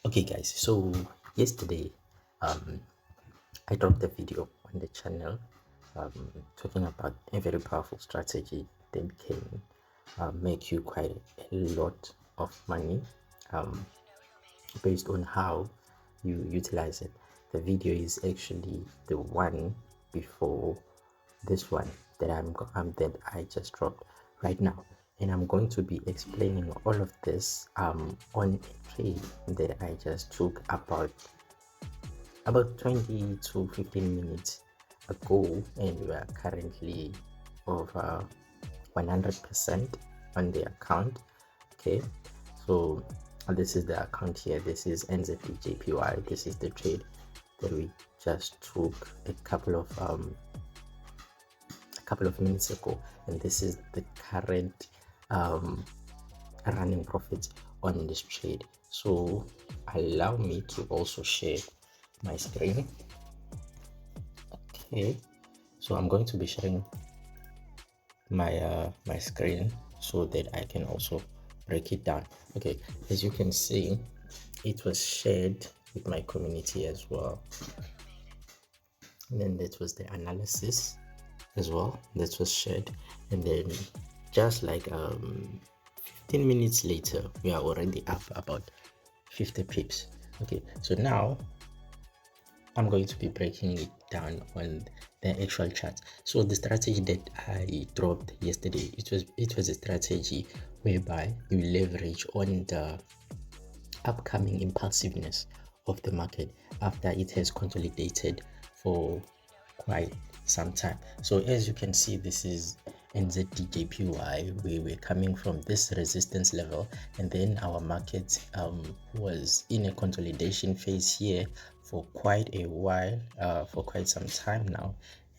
Okay guys, so yesterday I dropped a video on the channel talking about a very powerful strategy that can make you quite a lot of money um, based on how you utilize it. The video is actually the one before this one that I just dropped right now, and I'm going to be explaining all of this on a trade that I just took about 20 to 15 minutes ago, and we are currently over 100% on the account. Okay, so this is the account here. This is nzdjpy. This is the trade that we just took a couple of minutes ago, and this is the current um, running profits on this trade. So allow me to also share my screen. Okay, so I'm going to be sharing my screen so that I can also break it down. Okay, as you can see, it was shared with my community as well, and then that was the analysis as well that was shared, and then just like 15 minutes later we are already up about 50 pips. Okay, so now I'm going to be breaking it down on the actual chart. So the strategy that I dropped yesterday, it was a strategy whereby you leverage on the upcoming impulsiveness of the market after it has consolidated for quite some time. So as you can see, this is nzdjpy. We were coming from this resistance level, and then our market was in a consolidation phase here for quite a while, for quite some time now,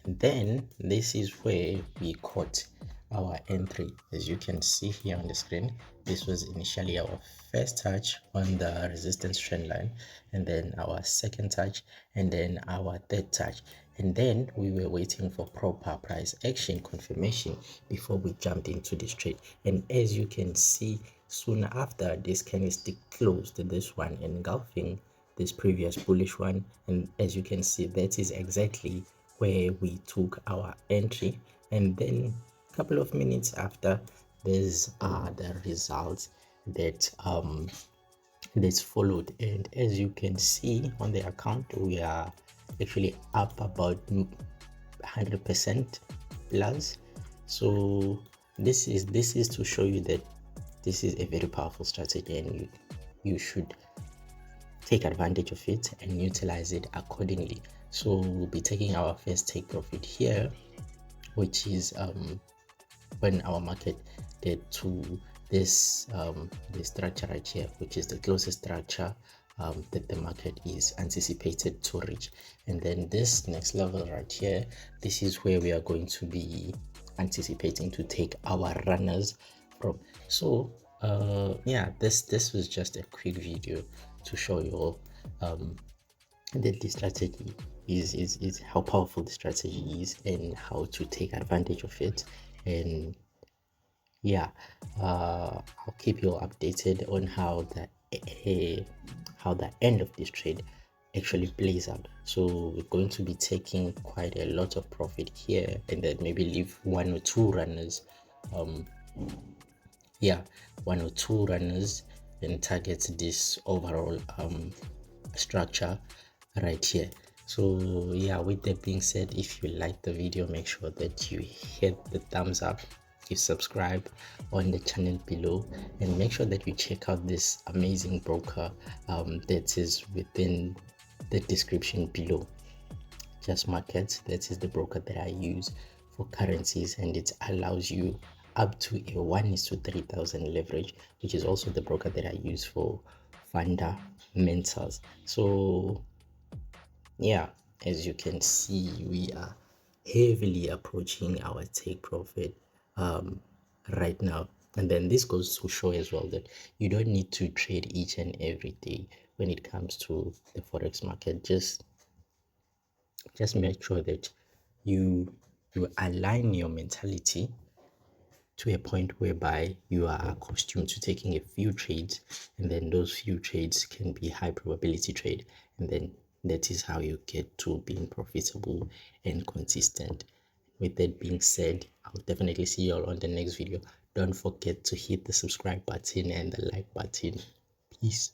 and then this is where we caught our entry. As you can see here on the screen, this was initially our first touch on the resistance trend line, and then our second touch, and then our third touch, and then we were waiting for proper price action confirmation before we jumped into this trade. And as you can see, soon after, this candlestick closed this one, engulfing this previous bullish one, and as you can see, that is exactly where we took our entry. And then a couple of minutes after, these are the results that that's followed. And as you can see on the account, we are actually up about 100% plus. So this is to show you that this is a very powerful strategy, and you should take advantage of it and utilize it accordingly. So we'll be taking our first take profit here, which is when our market get to this structure right here, which is the closest structure that the market is anticipated to reach. And then this next level right here, this is where we are going to be anticipating to take our runners from. So yeah, this was just a quick video to show you all that the strategy is how powerful the strategy is and how to take advantage of it. And yeah, I'll keep you updated on how the end of this trade actually plays out. So we're going to be taking quite a lot of profit here, and then maybe leave one or two runners yeah, one or two runners, and target this overall structure right here. So yeah, with that being said, if you like the video, make sure that you hit the thumbs up, you subscribe on the channel below, and make sure that you check out this amazing broker that is within the description below. Just Markets, that is the broker that I use for currencies, and it allows you up to a 1:3,000 leverage, which is also the broker that I use for fundamentals. So yeah, as you can see, we are heavily approaching our take profit right now. And then this goes to show as well that you don't need to trade each and every day when it comes to the forex market. Just make sure that you align your mentality to a point whereby you are accustomed to taking a few trades, and then those few trades can be high probability trade, and then that is how you get to being profitable and consistent. With that being said, I'll definitely see you all on the next video. Don't forget to hit the subscribe button and the like button. Peace.